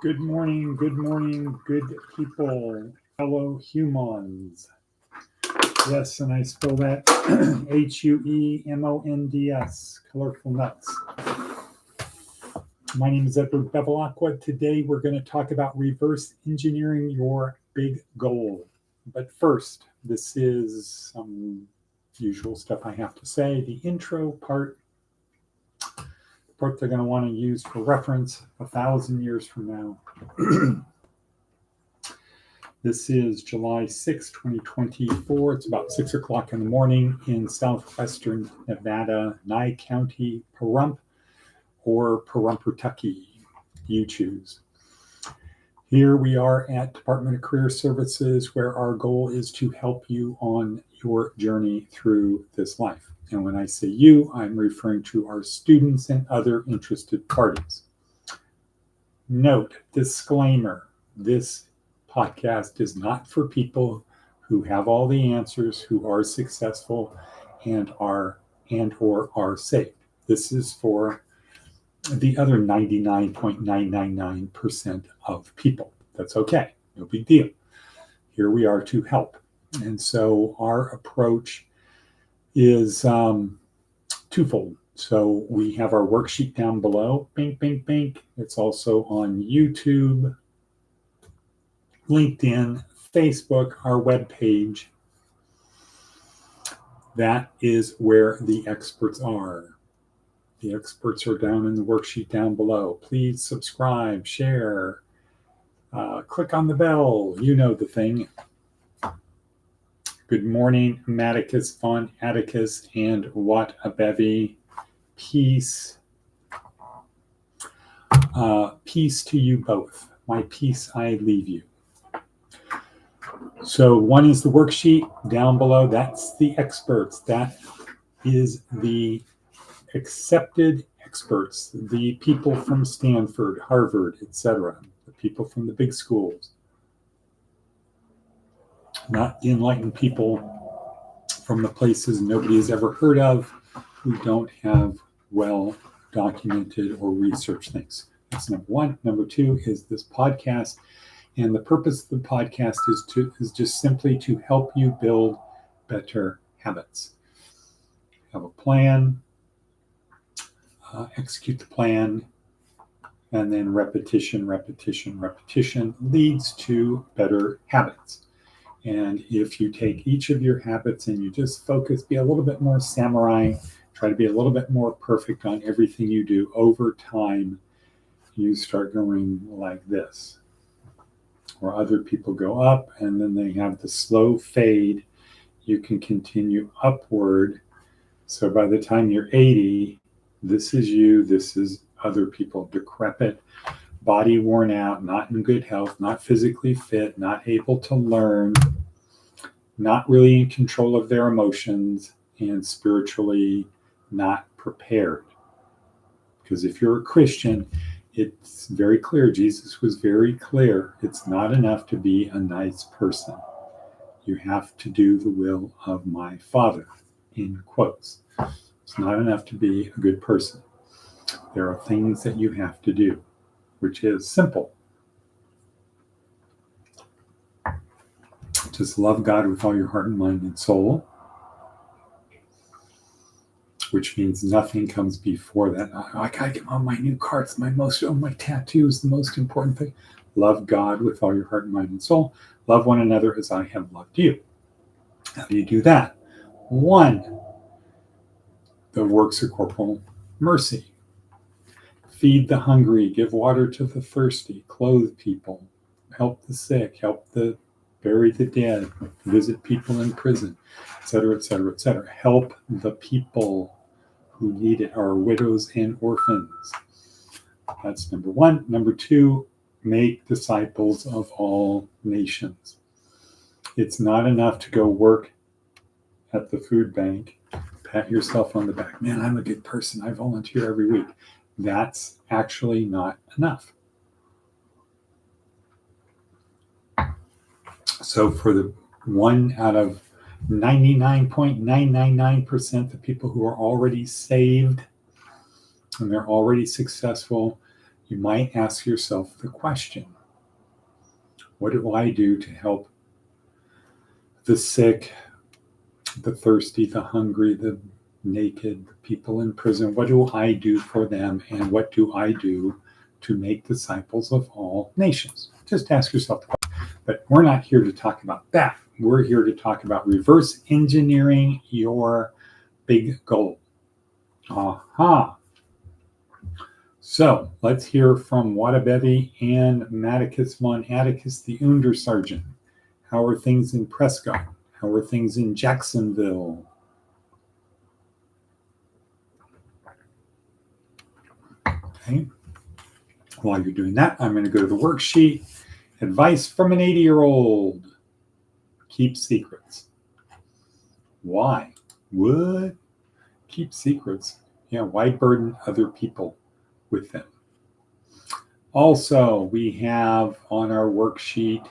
Good morning, good people, fellow humans. Yes, and I spell that Huemonds, colorful nuts. My name is Edward Bevilacqua. Today we're going to talk about reverse engineering your big goal. But first, this is some usual stuff I have to say. The intro part they're going to want to use for reference 1,000 years from now. This is July 6, 2024. It's about 6 o'clock in the morning in southwestern Nevada, Nye County, Pahrump, or Pahrump-Kentucky. You choose. Here we are at Department of Career Services, where our goal is to help you on your journey through this life. And when I say you, I'm referring to our students and other interested parties. Note, disclaimer, this podcast is not for people who have all the answers, who are successful and or are saved. This is for the other 99.999% of people. That's okay. No big deal. Here we are to help. And so our approach is twofold. So we have our worksheet down below. Bink, bink, bink. It's also on YouTube, LinkedIn, Facebook, our webpage. That is where the experts are. The experts are down in the worksheet down below. Please subscribe, share, click on the bell. You know the thing. Good morning, Maticus, Von Atticus, and what a bevy. Peace. Peace to you both. My peace I leave you. So one is the worksheet down below. That's the experts. That is the accepted experts, the people from Stanford, Harvard, etc., the people from the big schools. Not the enlightened people from the places nobody has ever heard of, who don't have well documented or researched things. That's number one. Number two is this podcast. And the purpose of the podcast is just simply to help you build better habits. Have a plan, execute the plan, and then repetition leads to better habits. And if you take each of your habits and you just focus, be a little bit more samurai, try to be a little bit more perfect on everything you do, over time, you start going like this. Or other people go up and then they have the slow fade. You can continue upward. So by the time you're 80, this is you, this is other people, decrepit, body worn out, not in good health, not physically fit, not able to learn, not really in control of their emotions, and spiritually not prepared. Because if you're a Christian, it's very clear, Jesus was very clear, it's not enough to be a nice person. You have to do the will of my Father, in quotes. It's not enough to be a good person. There are things that you have to do, which is simple. Just love God with all your heart and mind and soul, which means nothing comes before that. I gotta get on my new cards, my tattoo is the most important thing. Love God with all your heart and mind and soul. Love one another as I have loved you. How do you do that? One, the works of corporal mercy. Feed the hungry, give water to the thirsty, clothe people, help the sick, bury the dead, visit people in prison, etc., etc., etc. Help the people who need it, our widows and orphans. That's number one. Number two, make disciples of all nations. It's not enough to go work at the food bank, pat yourself on the back. Man, I'm a good person. I volunteer every week. That's actually not enough. So for the 1 out of 99.999% of people who are already saved and they're already successful, you might ask yourself the question, what do I do to help the sick, the thirsty, the hungry, the naked, the people in prison? What do I do for them? And what do I do to make disciples of all nations? Just ask yourself the question. But we're not here to talk about that. We're here to talk about reverse engineering your big goal. Aha. So let's hear from Wadabevi and Maticus von Atticus, the Untersergeant. How are things in Prescott? How are things in Jacksonville? Okay. While you're doing that, I'm going to go to the worksheet. Advice from an 80-year-old. Keep secrets. Why? What? Keep secrets. Yeah, why burden other people with them? Also, we have on our worksheet,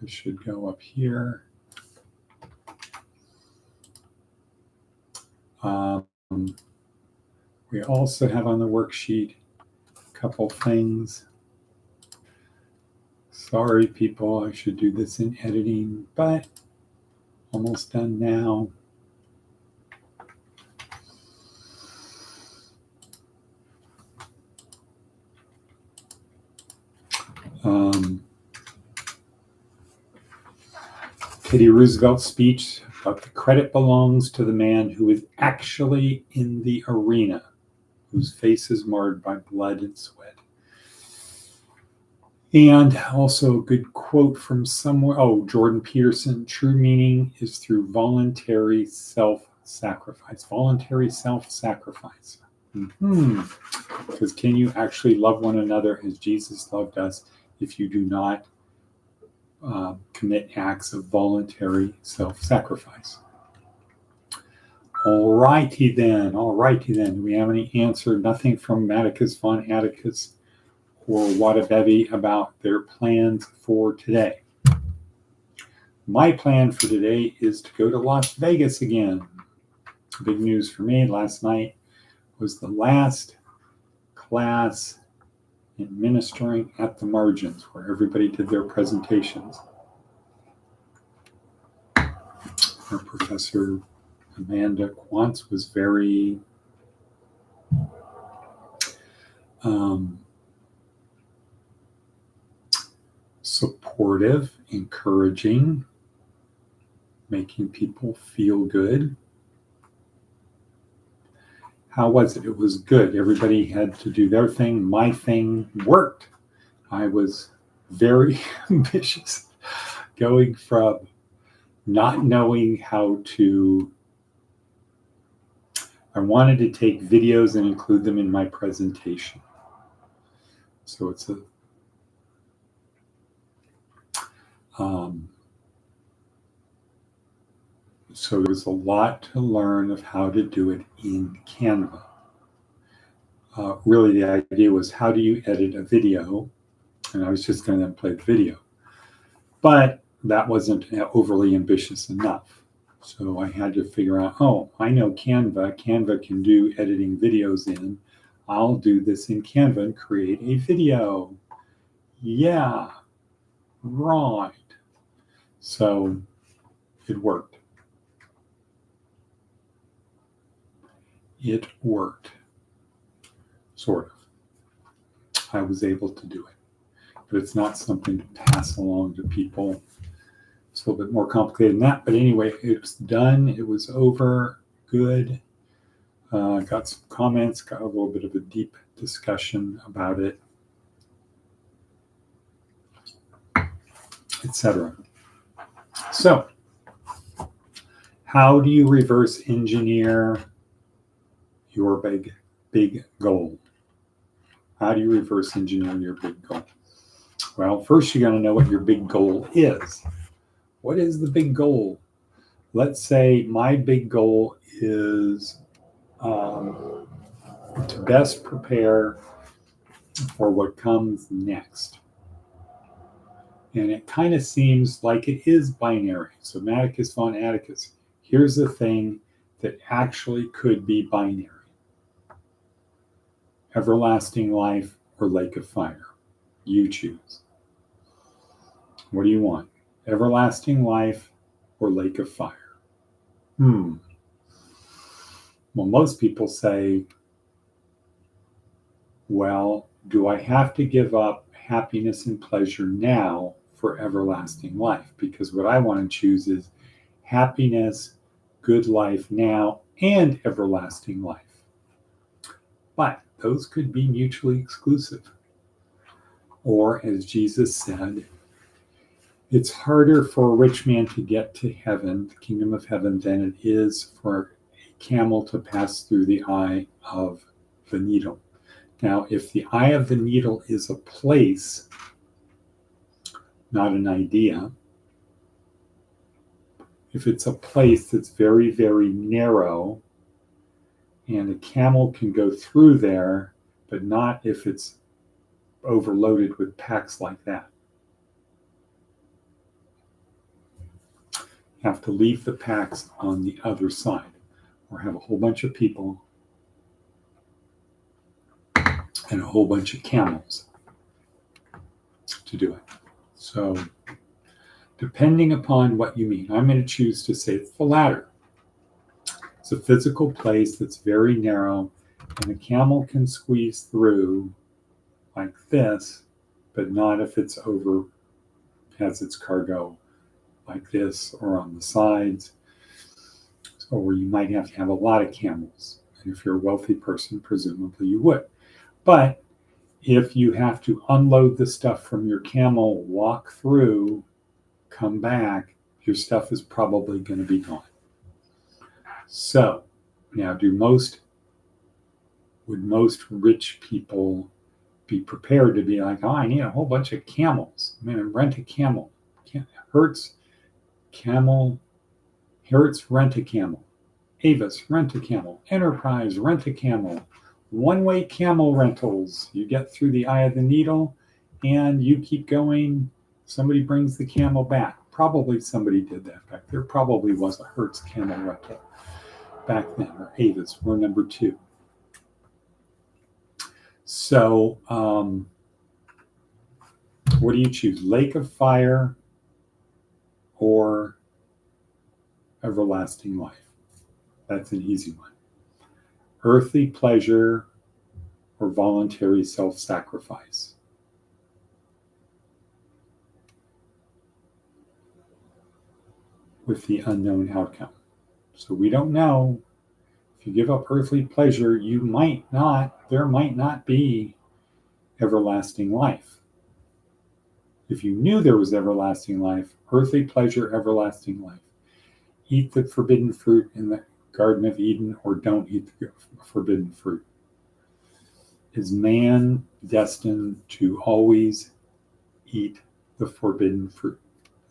this should go up here. We also have on the worksheet a couple things. Sorry, people, I should do this in editing, but almost done now. Teddy Roosevelt's speech about the credit belongs to the man who is actually in the arena, whose face is marred by blood and sweat. And also a good quote from somewhere, Jordan Peterson, true meaning is through voluntary self-sacrifice. Voluntary self-sacrifice. Because can you actually love one another as Jesus loved us if you do not commit acts of voluntary self-sacrifice? All righty then. Do we have any answer? Nothing from Maticus von Atticus or Wadabevi about their plans for today. My plan for today is to go to Las Vegas again. Big news for me. Last night was the last class in ministering at the margins, where everybody did their presentations. Our professor Amanda Quantz was very supportive, encouraging, making people feel good. How was it? It was good. Everybody had to do their thing. My thing worked. I was very ambitious, going from not knowing how to. I wanted to take videos and include them in my presentation. So it's a so there was a lot to learn of how to do it in Canva. Really, the idea was, how do you edit a video? And I was just going to play the video. But that wasn't overly ambitious enough. So I had to figure out, I know Canva. Canva can do editing videos in. I'll do this in Canva and create a video. Yeah, right. So it worked. It worked, sort of. I was able to do it, but it's not something to pass along to people. It's a little bit more complicated than that, but anyway, it was done. It was over. Good. Got some comments, got a little bit of a deep discussion about it, etc. So, how do you reverse engineer your big goal? How do you reverse engineer your big goal? Well, first you got to know what your big goal is. What is the big goal? Let's say my big goal is to best prepare for what comes next. And it kind of seems like it is binary. So Maticus von Atticus, here's the thing that actually could be binary. everlasting life, or lake of fire? You choose. What do you want? Everlasting life or lake of fire? Well, most people say, well, do I have to give up happiness and pleasure now for everlasting life? Because what I want to choose is happiness, good life now, and everlasting life. But those could be mutually exclusive. Or, as Jesus said, it's harder for a rich man to get to heaven, the kingdom of heaven, than it is for a camel to pass through the eye of the needle. Now, if the eye of the needle is a place, not an idea, if it's a place that's very, very narrow, and a camel can go through there, but not if it's overloaded with packs like that. You have to leave the packs on the other side, or have a whole bunch of people and a whole bunch of camels to do it. So, depending upon what you mean, I'm going to choose to say it's the latter. It's a physical place that's very narrow, and a camel can squeeze through like this, but not if it's over, has its cargo like this or on the sides. So where you might have to have a lot of camels. And if you're a wealthy person, presumably you would. But if you have to unload the stuff from your camel, walk through, come back, your stuff is probably going to be gone. So now would most rich people be prepared to be like, oh, I need a whole bunch of camels. I'm going to rent a camel. Hertz, rent a camel. Avis, rent a camel. Enterprise, rent a camel. One-way camel rentals. You get through the eye of the needle and you keep going. Somebody brings the camel back. Probably somebody did that back there. Probably was a Hertz camel rental back then, or Avis. We're number 2. So, what do you choose? Lake of fire or everlasting life? That's an easy one. Earthly pleasure or voluntary self-sacrifice? With the unknown outcome. So we don't know. If you give up earthly pleasure, there might not be everlasting life. If you knew there was everlasting life, earthly pleasure, everlasting life. Eat the forbidden fruit in the Garden of Eden or don't eat the forbidden fruit. Is man destined to always eat the forbidden fruit?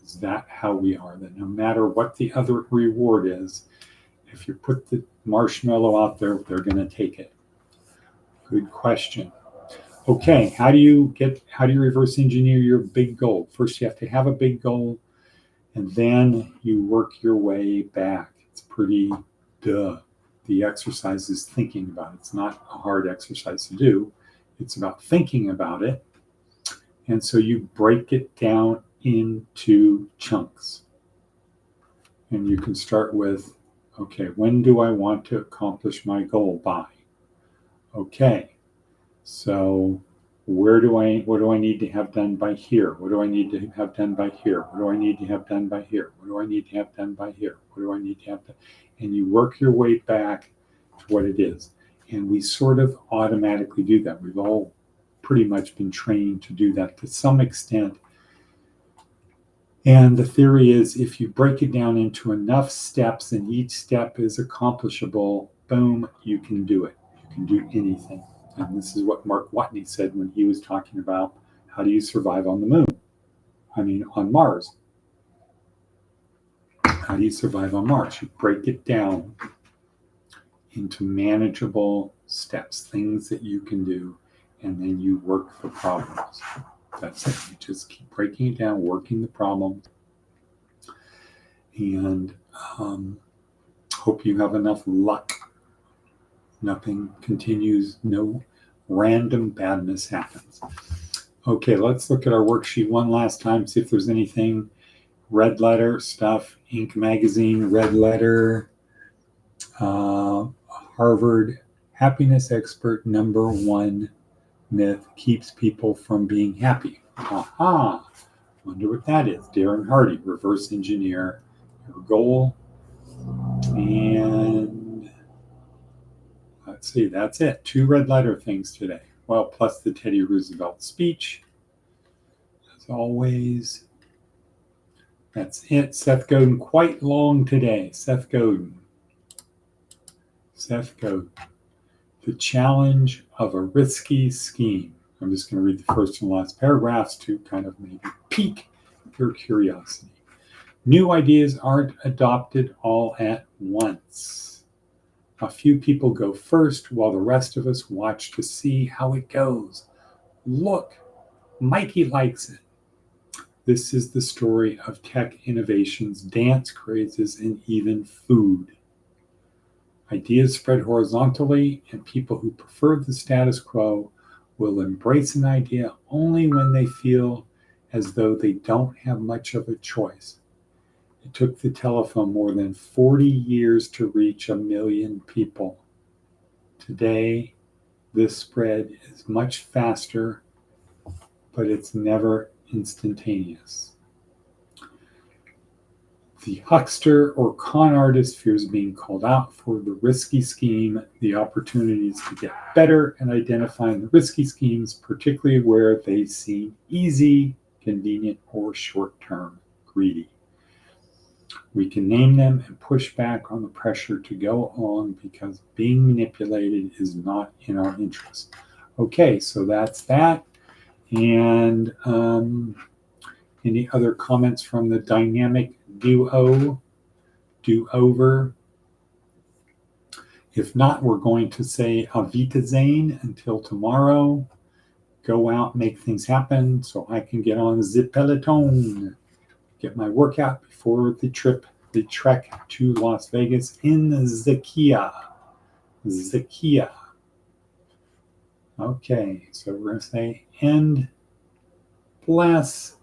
Is that how we are? That no matter what the other reward is, if you put the marshmallow out there, they're going to take it. Good question. Okay, how do you reverse engineer your big goal? First, you have to have a big goal, and then you work your way back. It's pretty duh. The exercise is thinking about it. It's not a hard exercise to do. It's about thinking about it. And so you break it down into chunks. And you can start with, okay, when do I want to accomplish my goal by? Okay, so what do I need to have done by here? What do I need to have done by here? What do I need to have done by here? What do I need to have done by here? What do I need to have done? And you work your way back to what it is. And we sort of automatically do that. We've all pretty much been trained to do that to some extent. And the theory is if you break it down into enough steps and each step is accomplishable, boom, you can do it. You can do anything. And this is what Mark Watney said when he was talking about how do you survive on the moon? On Mars. How do you survive on Mars? You break it down into manageable steps, things that you can do, and then you work the problems. That's it. You just keep breaking it down, working the problem, and hope you have enough luck. Nothing continues, no random badness happens. Okay, let's look at our worksheet one last time, see if there's anything. Red letter stuff, Inc. magazine, red letter, Harvard happiness expert #1 myth keeps people from being happy. Aha! Wonder what that is. Darren Hardy, reverse engineer your goal. And let's see, that's it. 2 red letter things today. Well, plus the Teddy Roosevelt speech. As always. That's it. Seth Godin, quite long today. Seth Godin. The challenge of a risky scheme. I'm just going to read the first and last paragraphs to kind of maybe pique your curiosity. New ideas aren't adopted all at once. A few people go first while the rest of us watch to see how it goes. Look, Mikey likes it. This is the story of tech innovations, dance crazes, and even food. Ideas spread horizontally, and people who prefer the status quo will embrace an idea only when they feel as though they don't have much of a choice. It took the telephone more than 40 years to reach 1 million people. Today, this spread is much faster, but it's never instantaneous. The huckster or con artist fears being called out for the risky scheme, the opportunities to get better at identifying the risky schemes, particularly where they seem easy, convenient, or short-term greedy. We can name them and push back on the pressure to go on because being manipulated is not in our interest. Okay, so that's that. And any other comments from the dynamic do-over? If not, we're going to say Avita Zane until tomorrow. Go out, make things happen so I can get on the Peloton. Get my workout before the trek to Las Vegas in the Kia. Okay, so we're going to say end, bless,